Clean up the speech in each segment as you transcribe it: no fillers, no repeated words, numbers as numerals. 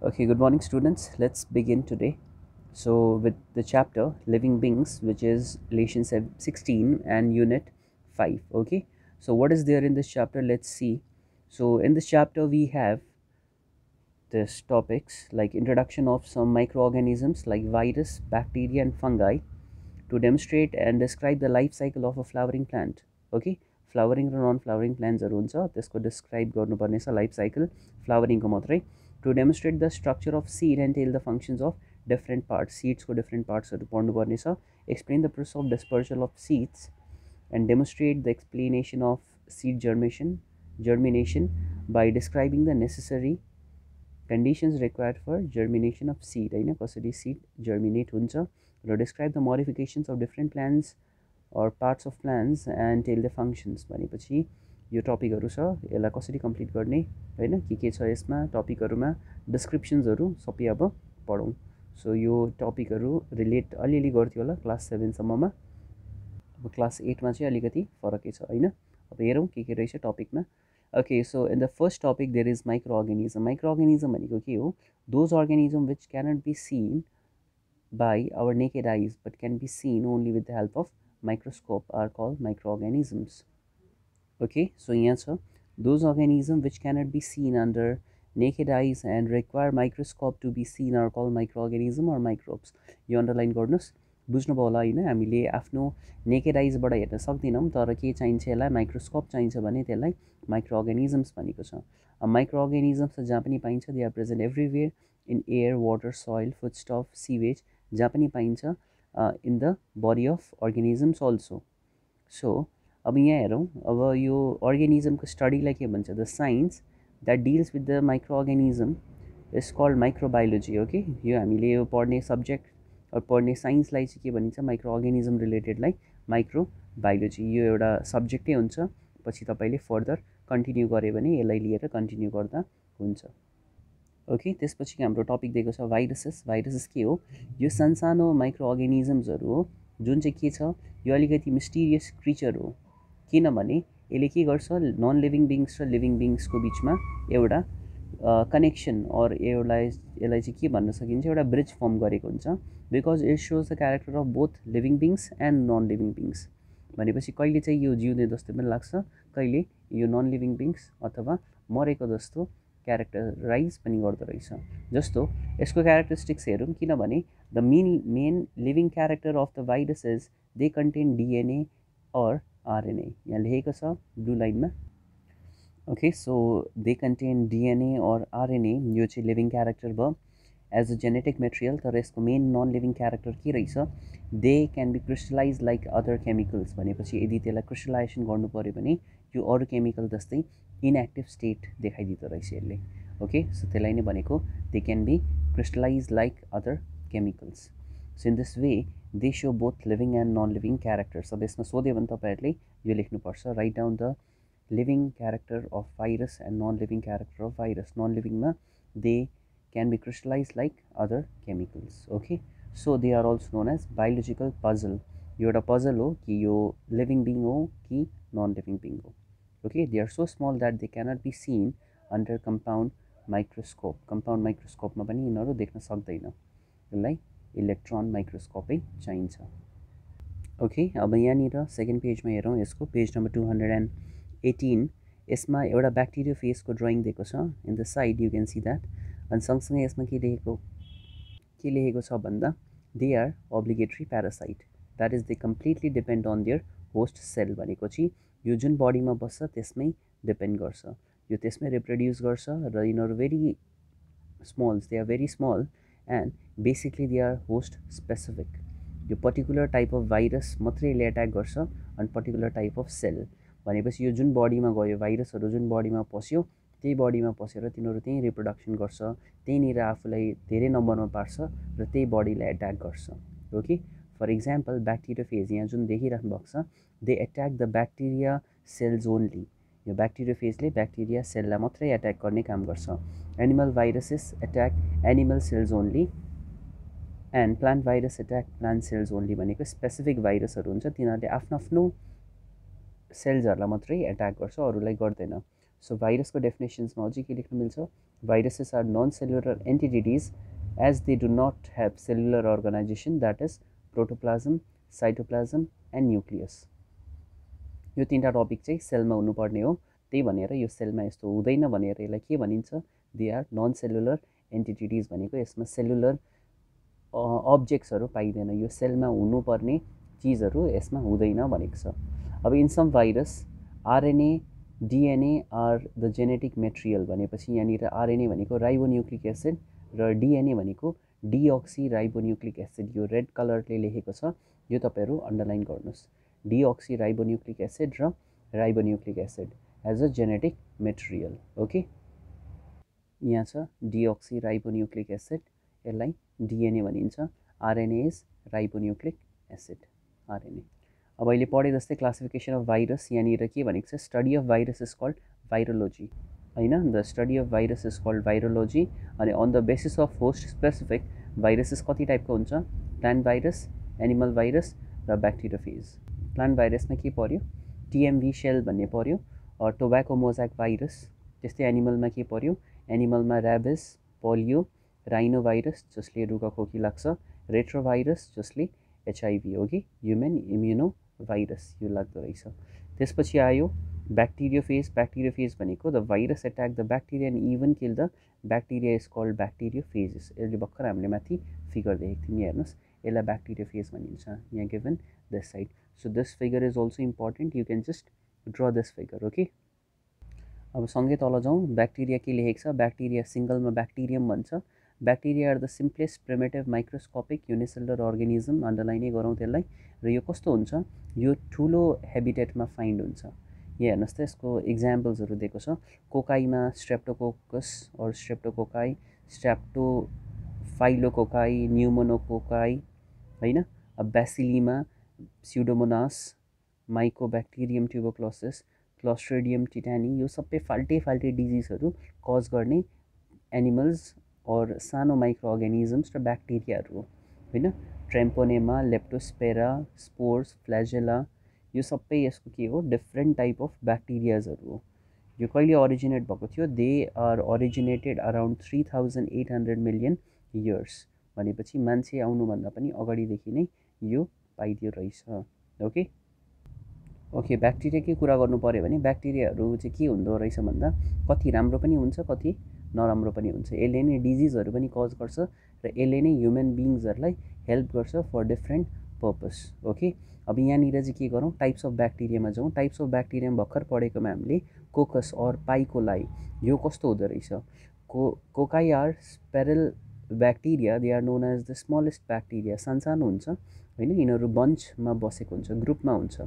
Okay, good morning, students. Let's begin today. So, with the chapter Living Beings, which is Relation 16 and Unit 5. Okay, so what is there in this chapter? Let's see. So, in this chapter, we have this topics like introduction of some microorganisms like virus, bacteria, and fungi to demonstrate and describe the life cycle of a flowering plant. Okay, flowering र non flowering प्लान्ट्सहरू हुन्छ त्यसको describe गर्नुपर्ने छ life cycle फ्लावरिङको मात्रै to demonstrate the structure of seed and tell the functions of different parts सीड्सको different पार्ट्सहरू पढ्नुपर्ने छ explain the process of dispersal of seeds and demonstrate the explanation of seed germination by describing the necessary conditions required for germination of seed होइन कसरी seed germinate हुन्छ र describe the modifications of different plants or parts of plants and tell the functions भनेपछि यो टपिकहरू छ यसलाई कसरी कम्प्लिट गर्ने होइन के छ यसमा टपिकहरूमा डिस्क्रिप्सन्सहरू सबै अब पढौँ सो यो टपिकहरू रिलेट अलिअलि गर्थ्यो होला क्लास 7 सम्ममा अब क्लास 8 मा चाहिँ अलिकति फरकै छ होइन अब हेरौँ के रहेछ टपिकमा okay so in the first topic there is microorganism भनेको के हो those organism which cannot be seen by our naked eyes but can be seen only with the help of microscope are called microorganisms. Okay, so यहाँ छ those organisms which cannot be seen under naked eyes and require microscope to be seen are called microorganism or microbes. यो underline गर्नुहोस् बुझ्नुभयो होला होइन हामीले आफ्नो naked आइजबाट हेर्न सक्दैनौँ तर के चाहिन्छ यसलाई माइक्रोस्कोप चाहिन्छ भने त्यसलाई माइक्रोअर्गेनिजम्स भनेको छ माइक्रोअर्गेनिजम्स जहाँ पनि पाइन्छ they are present everywhere in air water soil foodstuff sewage जहाँ पनि पाइन्छ in the body of organisms also so अब यहाँ हेरौँ अब यो अर्गेनिजमको स्टडीलाई के भन्छ the science that deals with the microorganism is called microbiology हो कि यो हामीले यो पढ्ने सब्जेक्ट पढ्ने साइन्सलाई चाहिँ के भनिन्छ माइक्रोअर्गेनिजम रिलेटेडलाई माइक्रोबायोलोजी यो एउटा सब्जेक्टै हुन्छ पछि तपाईँले फर्दर कन्टिन्यू गऱ्यो भने यसलाई लिएर कन्टिन्यू गर्दा हुन्छ ओके त्यसपछि हाम्रो टपिक दिएको छ भाइरसेस के हो यो सानसानो माइक्रोअर्गेनिजम्सहरू हो जुन चाहिँ के छ यो अलिकति मिस्टिरियस क्रिचर हो किनभने यसले के गर्छ नन लिभिङ बिङ्स र लिभिङ बिङ्सको बिचमा एउटा कनेक्सन अर यसलाई चाहिँ के भन्न सकिन्छ एउटा ब्रिज फर्म गरेको हुन्छ because it shows the character of both living beings and non living beings भनेपछि कहिले चाहिँ यो जिउने जस्तो पनि लाग्छ कहिले यो नन लिभिङ बिङ्स अथवा मरेको जस्तो क्यारेक्टराइज पनि गर्दो रहेछ जस्तो यसको क्यारेक्टरिस्टिक्स हेरौँ किनभने the main living character of the virus is they contain DNA or RNA यहाँ लेखेको छ ब्लू लाइनमा okay so they contain DNA or RNA यो चाहिँ लिभिङ क्यारेक्टर भयो एज अ जेनेटिक मेटेरियल तर यसको मेन नन लिभिङ क्यारेक्टर के रहेछ they can be crystallize like other chemicals भनेपछि यदि त्यसलाई क्रिस्टलाइजेसन गर्नु पऱ्यो भने यो अरू केमिकल जस्तै इनएक्टिभ स्टेट देखाइदिँदो रहेछ यसले ओके सो त्यसलाई नै भनेको they can be crystallize like other chemicals so in this way they so both living and non living characters अब यसमा सोध्यो भने तपाईँहरूले यो लेख्नुपर्छ write down the living character of virus and non living character of virus non लिभिङमा they can be crystallized like other chemicals okay so they are also known as biological puzzle यो एउटा puzzle हो कि यो living being हो कि non living being हो okay they are so small that they cannot be seen under compound microscope मा पनि यिनीहरू देख्न सक्दैन यसलाई इलेक्ट्रोन माइक्रोस्कोपै चाहिन्छ ओके अब यहाँनिर सेकेन्ड पेजमा हेरौँ यसको पेज नम्बर 218 यसमा एउटा ब्याक्टेरिया फेसको ड्रइङ दिएको छ in the side you can see that अनि सँगसँगै यसमा के लेखेको छ भन्दा they are obligatory parasite that is they completely depend on their host cell भनेपछि यो जुन बडीमा बस्छ त्यसमै डिपेन्ड गर्छ यो त्यसमै रिप्रोड्युस गर्छ र यिनीहरू very smalls they are very small and basically they are host specific यो पर्टिकुलर टाइप अफ भाइरस मात्रै यसले एट्याक गर्छ अनि पर्टिकुलर टाइप अफ सेल भनेपछि यो जुन बडीमा गयो भाइरसहरू जुन बडीमा पस्यो त्यही बडीमा पसेर तिनीहरू त्यहीँ रिप्रोडक्सन गर्छ त्यहीँनिर आफूलाई धेरै नम्बरमा पार्छ र त्यही बडीलाई एट्याक गर्छ ओके फर इक्जाम्पल ब्याक्टेरियोफेज यहाँ जुन देखिराख्नु भएको छ they attack the bacteria cells only यो ब्याक्टेरियोफेजले ब्याक्टेरिया सेललाई मात्रै एट्याक गर्ने काम गर्छ animal viruses attack animal cells only and plant virus attack plant cells only भनेको स्पेसिफिक भाइरसहरू हुन्छ तिनीहरूले आफ्नो सेल्सहरूलाई मात्रै एट्याक गर्छ अरूलाई गर्दैन सो भाइरसको डेफिनेसन्समा अझै के लेख्न मिल्छ Viruses are non-cellular entities as they do not have cellular organization, that is protoplasm, cytoplasm and nucleus. यो तीनटा टपिक चाहिँ सेलमा हुनुपर्ने हो, त्यही भनेर यो सेलमा यस्तो हुँदैन भनेर यसलाई के भनिन्छ, they are non cellular entities भनेको यसमा सेलुलर अब्जेक्ट्सहरू पाइँदैन, यो सेलमा हुनुपर्ने चिजहरू यसमा हुँदैन भनेको छ। अब in some virus RNA DNA are the genetic material भनेपछि यहाँनिर आरएनए भनेको राइबोन्युक्लिक एसिड र डिएनए भनेको डिअक्सी राइबोन्युक्लिक एसिड, यो रेड कलरले लेखेको छ, यो तपाईँहरू अन्डरलाइन गर्नुहोस्। डिअक्सी राइबोन्युक्लिक एसिड र ribonucleic acid as a genetic material. Okay, यहाँ छ डिअक्सी राइबोन्युक्लिक एसिड, यसलाई डिएनए भनिन्छ। RNA is ribonucleic acid, RNA. अब अहिले पढे जस्तै क्लासिफिकेसन अफ भाइरस यहाँनिर के भनेको छ, study of virus is called virology होइन, the study of virus is called virology. अनि on the basis of host specific viruses कति टाइपको हुन्छ, प्लान्ट भाइरस, एनिमल भाइरस र ब्याक्टेरियोफेज। प्लान्ट भाइरसमा के पर्यो, टिएमभी सेल भन्ने पर्यो, टोब्याको मोजाक भाइरस। त्यस्तै एनिमलमा के पर्यो, एनिमलमा ऱ्याबिस, पोलियो, राइनो भाइरस जसले रुगाखोकी लाग्छ, रेट्रो भाइरस जसले एचआइभी हो कि ह्युमन इम्युनो भाइरस यो लाग्दो रहेछ। त्यसपछि आयो ब्याक्टेरियोफेज। ब्याक्टेरियोफेज भनेको the virus attack the bacteria and even kill the bacteria is called bacteriophages. यसले भर्खर हामीले माथि फिगर देखेको थियौँ, हेर्नुहोस् यसलाई ब्याक्टेरियोफेज भनिन्छ, यहाँ given this side. So this figure is also important, you can just draw this figure. Okay, अब सँगै तल जाउँ, ब्याक्टेरिया के लेखेको छ, ब्याक्टेरिया सिङ्गलमा ब्याक्टेरियम भन्छ। Bacteria are the simplest primitive microscopic unicellular organism, अन्डरलाइनै गरौँ त्यसलाई। र यो कस्तो हुन्छ, यो ठुलो हेबिटेटमा फाइन्ड हुन्छ। यहाँ हेर्नुहोस् त, यसको इक्जाम्पल्सहरू दिएको छ, कोकाईमा स्ट्रेप्टोकोकस और स्ट्रेप्टोकोकाई, स्ट्रेप्टोफाइलोकोकाई, न्युमोनोकोकाई होइन, अब ब्यासिलीमा स्युडोमोनास, माइकोब्याक्टेरियम ट्युबरक्लोसिस, क्लस्ट्रिडियम टिटानी, यो सबै फाल्टे फाल्टे डिजिजहरू कज गर्ने एनिमल्स और सानो माइक्रो अर्गानिजम्स र ब्याक्टेरियाहरू हो होइन। ट्रेम्पोनेमा, लेप्टोस्पेरा, स्पोर्स, फ्ल्याजेला, यो सबै यसको के हो, डिफ्रेन्ट टाइप अफ ब्याक्टेरियाजहरू हो। यो कहिले अरिजिनेट भएको थियो, they are originated around 3800 million years, भनेपछि मान्छे आउनुभन्दा पनि अगाडिदेखि नै यो पाइदियो रहेछ। ओके ओके, ब्याक्टेरियाकै कुरा गर्नु पऱ्यो भने ब्याक्टेरियाहरू चाहिँ के हुँदो रहेछ भन्दा कति राम्रो पनि हुन्छ, कति नराम्रो पनि हुन्छ। यसले नै डिजिजहरू पनि कज गर्छ र यसले नै ह्युमन बिङ्सहरूलाई हेल्प गर्छ फर डिफ्रेन्ट पर्पस। ओके, अब यहाँनिर चाहिँ के गरौँ, टाइप्स अफ ब्याक्टेरियामा जाउँ। टाइप्स अफ ब्याक्टेरियामा भर्खर पढेकोमा हामीले कोकस और पाइकोलाई, यो कस्तो हुँदो रहेछ, cocci are spiral bacteria, they are known as the smallest bacteria, सानसानो हुन्छ होइन, यिनीहरू बन्चमा बसेको हुन्छ, ग्रुपमा हुन्छ।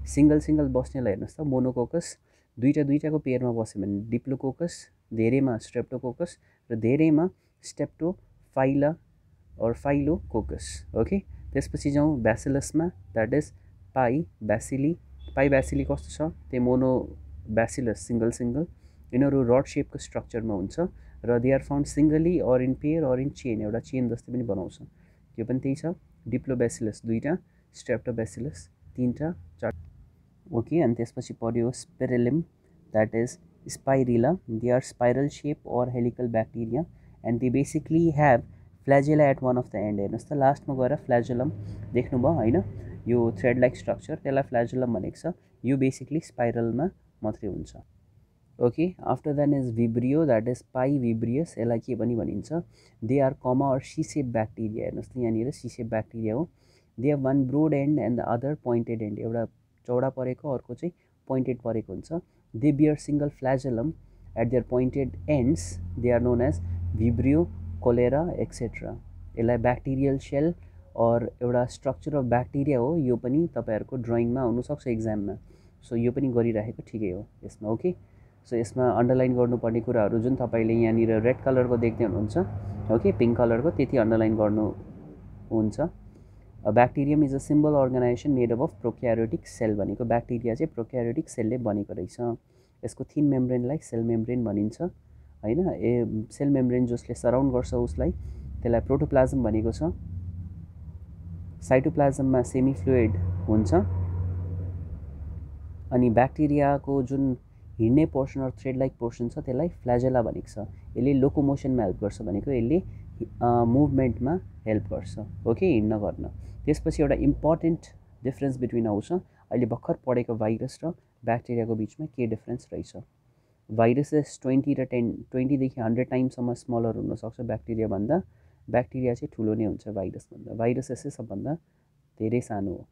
सिङ्गल सिङ्गल बस्नेलाई हेर्नुहोस् त, मोनोकोकस, दुईटाको पेयरमा बस्यो भने डिप्लोकोकस, धेरैमा स्ट्रेप्टोकोकस र धेरैमा स्टेप्टोफाइला और फाइलोकोकस। ओके, त्यसपछि जाउँ ब्यासिलसमा, द्याट इज पाई ब्यासिली। पाई ब्यासिली कस्तो छ, त्यो मोनो ब्यासिलस सिङ्गल सिङ्गल, यिनीहरू रड सेपको स्ट्रक्चरमा हुन्छ र दे आर फाउन्ड सिङ्गली और इन पेयर और इन चेन, एउटा चेन जस्तै पनि बनाउँछ, त्यो पनि त्यही छ। डिप्लोब्यासिलस दुईवटा, स्ट्रेप्टोब्यासिलस तिनवटा, चारवटा। ओके, अनि त्यसपछि पर्यो spirillum, that is spirilla, they are spiral shape or helical bacteria and they basically have flagella at one of the end. हेर्नुहोस् त, लास्टमा गएर फ्ल्याजुलम देख्नुभयो होइन, यो थ्रेड लाइक स्ट्रक्चर, त्यसलाई फ्ल्याजुलम भनेको छ। यो बेसिकली स्पाइरलमा मात्रै हुन्छ। Okay, after that is vibrio, that is पाई भिब्रियस, यसलाई के पनि भनिन्छ, दे आर कमा और सी-सेप ब्याक्टेरिया। हेर्नुहोस् त, यहाँनिर सी-सेप ब्याक्टेरिया हो। They have one broad end and the other pointed end, एउटा चौडा परेको अर्को चाहिँ पोइन्टेड परेको हुन्छ। They bear single flagellum at their pointed ends, they are known as vibrio, cholera etcetera. यसलाई ब्याक्टेरियल सेल और एउटा स्ट्रक्चर अफ ब्याक्टेरिया हो, यो पनि तपाईँहरूको ड्रइङमा आउनुसक्छ इक्जाममा, सो यो पनि गरिराखेको ठिकै हो यसमा। ओके, सो यसमा अन्डरलाइन गर्नुपर्ने कुराहरू जुन तपाईँले यहाँनिर रेड कलरको देख्दै हुनुहुन्छ, ओके, पिङ्क कलरको, त्यति अन्डरलाइन गर्नुहुन्छ। Bacterium is a simple organisation made up of prokaryotic cell, भनेको ब्याक्टेरिया चाहिँ प्रोक्यारियोटिक सेलले बनेको रहेछ। यसको थिन मेम्ब्रेनलाई सेल मेम्ब्रेन भनिन्छ होइन, सेल मेम्ब्रेन जसले सराउन्ड गर्छ उसलाई, त्यसलाई प्रोटोप्लाज्म भनेको छ। साइटोप्लाज्ममा सेमी फ्लुइड हुन्छ। अनि ब्याक्टेरियाको जुन हिँड्ने पोर्सन र थ्रेड लाइक पोर्सन छ त्यसलाई फ्ल्याजेला भनेको छ। यसले लोकोमोसनमा हेल्प गर्छ भनेको यसले मुभमेन्टमा हेल्प गर्छ ओके हिँड्न गर्न। त्यसपछि एउटा इम्पोर्टेन्ट डिफरेन्स बिट्विन आउँछ अहिले भर्खर पढेको भाइरस र ब्याक्टेरियाको बिचमा के डिफरेन्स रहेछ। भाइरसेस 20देखि 100 टाइम्ससम्म स्मलर हुनसक्छ ब्याक्टेरियाभन्दा, ब्याक्टेरिया चाहिँ ठुलो नै हुन्छ भाइरसभन्दा, भाइरसेस चाहिँ सबभन्दा धेरै सानो हो।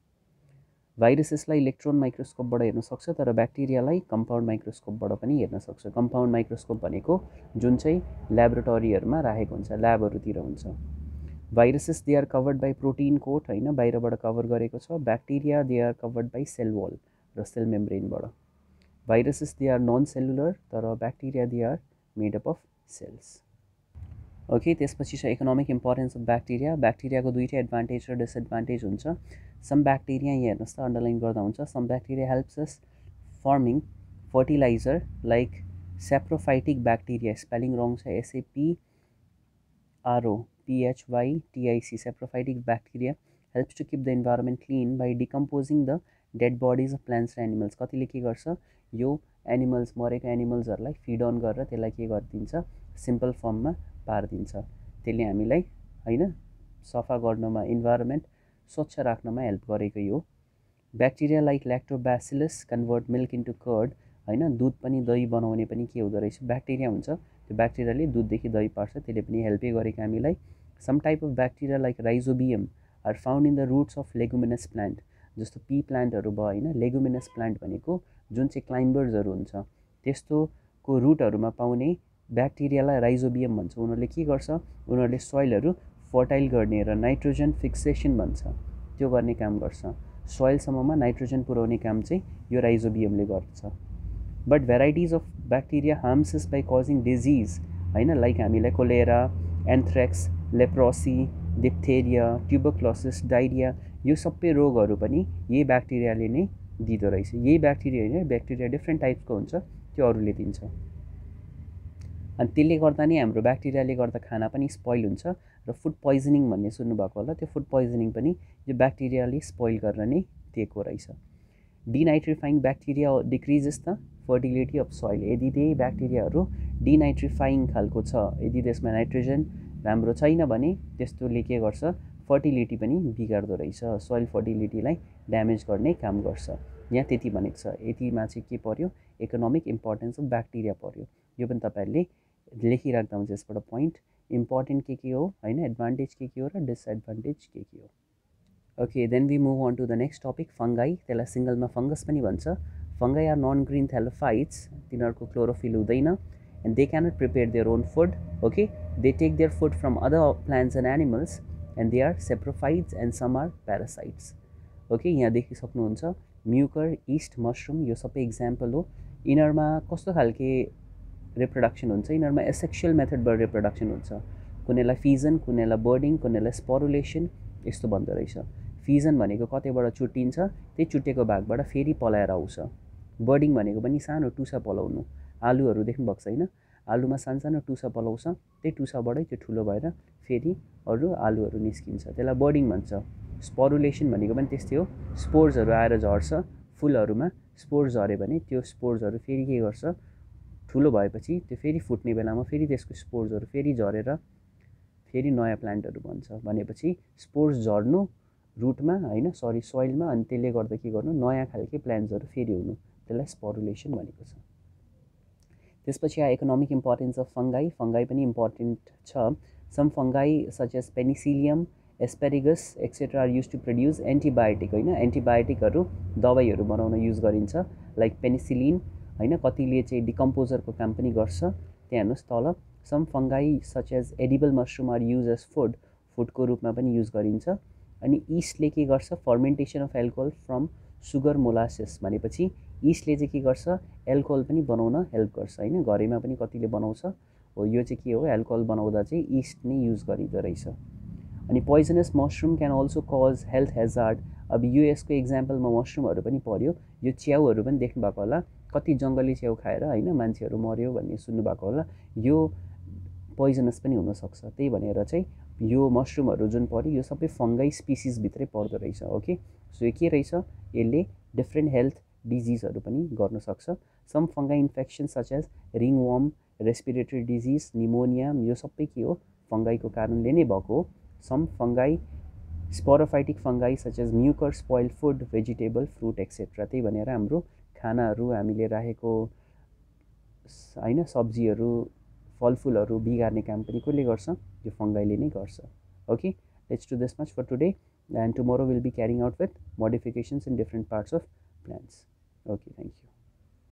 भाइरसेसलाई इलेक्ट्रोन माइक्रोस्कोपबाट हेर्न सक्छ तर ब्याक्टेरियालाई कम्पाउन्ड माइक्रोस्कोपबाट पनि हेर्न सक्छ। कम्पाउन्ड माइक्रोस्कोप भनेको जुन चाहिँ ल्याबोरेटरीहरूमा राखेको हुन्छ, ल्याबहरूतिर हुन्छ। Viruses they are covered by protein coat होइन, बाहिरबाट कभर गरेको छ। Bacteria they are covered by cell wall र सेल मेम्ब्रेनबाट। Viruses they are non cellular तर bacteria they are made up of cells okay. त्यसपछि छ इकोनोमिक इम्पोर्टेन्स अफ ब्याक्टेरिया। ब्याक्टेरियाको दुईवटै एडभान्टेज र डिसएडभान्टेज हुन्छ। सम ब्याक्टेरिया यहाँ हेर्नुहोस् त अन्डरलाइन गर्दा हुन्छ। Some bacteria helps us forming fertilizer like saprophytic bacteria, spelling wrong छ, SAPROPHYTIC, saprophytic bacteria helps to keep the environment clean by decomposing the dead bodies of plants र animals. कतिले के गर्छ यो एनिमल्स मरेको एनिमल्सहरूलाई फिड अन गरेर त्यसलाई के गरिदिन्छ सिम्पल फर्ममा पारिदिन्छ। त्यसले हामीलाई होइन सफा गर्नमा इन्भाइरोमेन्ट स्वच्छ राख्नमा हेल्प गरेकै हो। Bacteria like lactobacillus convert milk into curd होइन, दुध पनि दही बनाउने पनि के हुँदो रहेछ ब्याक्टेरिया हुन्छ। त्यो ब्याक्टेरियाले दुधदेखि दही पार्छ, त्यसले पनि हेल्पै गरेको हामीलाई। Some type of bacteria like rhizobium are found in the roots of leguminous plant, जस्तो पी प्लान्टहरू भयो होइन। लेगुमिनस प्लान्ट भनेको जुन चाहिँ क्लाइम्बर्सहरू हुन्छ त्यस्तोको रुटहरूमा पाउने ब्याक्टेरियालाई राइजोबियम भन्छ। उनीहरूले के गर्छ उनीहरूले सोइलहरू फर्टाइल गर्ने र नाइट्रोजन फिक्सेसन भन्छ त्यो गर्ने काम गर्छ। सोइलसम्ममा नाइट्रोजन पुर्याउने काम चाहिँ यो राइजोबियमले गर्छ। But varieties of bacteria harms us by causing disease होइन, लाइक हामीलाई cholera, anthrax, leprosy, diphtheria, tuberculosis, diarrhoea यो सबै रोगहरू पनि यही ब्याक्टेरियाले नै दिँदो रहेछ। यही ब्याक्टेरिया होइन, ब्याक्टेरिया डिफ्रेन्ट टाइप्सको हुन्छ त्यो अरूले दिन्छ। अनि त्यसले गर्दा नै हाम्रो ब्याक्टेरियाले गर्दा खाना पनि स्पोइल हुन्छ र फुड पोइजनिङ भन्ने सुन्नुभएको होला, त्यो फुड पोइजनिङ पनि यो ब्याक्टेरियाले स्पोइल गरेर नै दिएको रहेछ। Denitrifying bacteria decreases the fertility of soil. यदि त्यही ब्याक्टेरियाहरू डिनाइट्रिफाइङ खालको छ, यदि त्यसमा नाइट्रोजन राम्रो छैन भने त्यस्तोले के गर्छ फर्टिलिटी पनि बिगार्दो रहेछ, सोइल फर्टिलिटीलाई ड्यामेज गर्ने काम गर्छ। यहाँ त्यति भनेको छ। यतिमा चाहिँ के पर्यो इकोनोमिक इम्पोर्टेन्स अफ ब्याक्टेरिया पर्यो। यो पनि तपाईँहरूले लेखिराख्दा हुन्छ यसबाट पोइन्ट इम्पोर्टेन्ट के हो होइन, एडभान्टेज के हो र डिसएडभान्टेज के हो। Okay then we move on to the next topic fungi. त्यसलाई सिङ्गलमा फङ्गस पनि भन्छ। Fungi are non green thallophytes, तिनीहरूको क्लोरोफिल हुँदैन and they cannot prepare their own food okay. They take their food from other plants and animals and they are saprophytes and some are parasites okay. यहाँ देखिसक्नुहुन्छ Mucor, east, mushroom यो सबै example हो। यिनीहरूमा कस्तो खालके reproduction हुन्छ, यिनीहरूमा एसेक्सुअल मेथडबाट रिप्रोडक्सन हुन्छ। कुनैलाई फिजन, कुनैलाई बर्डिङ, कुनैलाई स्पोरुलेसन यस्तो भन्दो रहेछ। फिजन भनेको कतैबाट चुट्टिन्छ, त्यही चुट्टेको भागबाट फेरि पलाएर आउँछ। बर्डिङ भनेको पनि सानो टुसा पलाउनु, आलुहरू देख्नुभएको छ होइन, आलुमा सानो सानो टुसा पलाउँछ, त्यही टुसाबाटै त्यो ठुलो भएर फेरि अरू आलुहरू निस्किन्छ, त्यसलाई बर्डिङ भन्छ। स्पोरुलेसन भनेको पनि त्यस्तै हो, स्पोर्सहरू आएर झर्छ फुलहरूमा, स्पोर्स झऱ्यो भने त्यो स्पोर्सहरू फेरि के गर्छ ठुलो भएपछि त्यो फेरि फुट्ने बेलामा फेरि त्यसको स्पोर्सहरू फेरि झरेर फेरि नयाँ प्लान्टहरू बन्छ। भनेपछि स्पोर्स झर्नु रुटमा होइन सोइलमा, अनि त्यसले गर्दा के गर्नु नयाँ खालके प्लान्ट्सहरू फेरि हुनु, त्यसलाई स्पोरुलेसन भनेको छ। त्यसपछि economic importance of fungi. Fungi पनि इम्पोर्टेन्ट छ। Some fungi such as penicillium, aspergillus etcetera are use to produce antibiotic होइन, एन्टिबायोटिकहरू दबाईहरू बनाउन युज गरिन्छ लाइक पेनिसिलिन होइन। कतिले चाहिँ डिकम्पोजरको काम पनि गर्छ। त्यहाँ हेर्नुहोस् तल some fungi such as edible mushroom are use as फुडको रूपमा पनि युज गरिन्छ। अनि इस्टले के गर्छ fermentation of alcohol from sugar molasses भनेपछि इस्टले चाहिँ के गर्छ एल्कोहल पनि बनाउन हेल्प गर्छ होइन, घरैमा पनि कतिले बनाउँछ हो। यो चाहिँ के हो एल्कोहल बनाउँदा चाहिँ इस्ट नै युज गरिँदो रहेछ। अनि poisonous mushroom can also cause health hazard. अब यो यसको इक्जाम्पलमा मसरुमहरू पनि पर्यो। यो च्याउहरू पनि देख्नुभएको होला, कति जङ्गली च्याउ खाएर होइन मान्छेहरू मर्यो भन्ने सुन्नुभएको होला, यो पोइजनस पनि हुनसक्छ। त्यही भनेर चाहिँ यो मसरुमहरू जुन पर्यो यो सबै फङ्गाई स्पिसिसभित्रै पर्दो रहेछ ओके। सो यो के रहेछ यसले डिफ्रेन्ट हेल्थ डिजिजहरू पनि गर्न सक्छ। Some fungi infection such as ringworm, respiratory disease, pneumonia, यो सबै के हो फङ्गाईको कारणले नै भएको हो। Some fungi sporophytic fungi such as mucor, spoil food, vegetable, fruit etcetera. त्यही भनेर हाम्रो खानाहरू हामीले राखेको होइन सब्जीहरू फलफुलहरू बिगार्ने काम पनि कसले गर्छ? यो फङ्गाईले नै गर्छ। Okay, let's do this much for today and tomorrow we'll be carrying out with modifications in different parts of plants. Okay, thank you.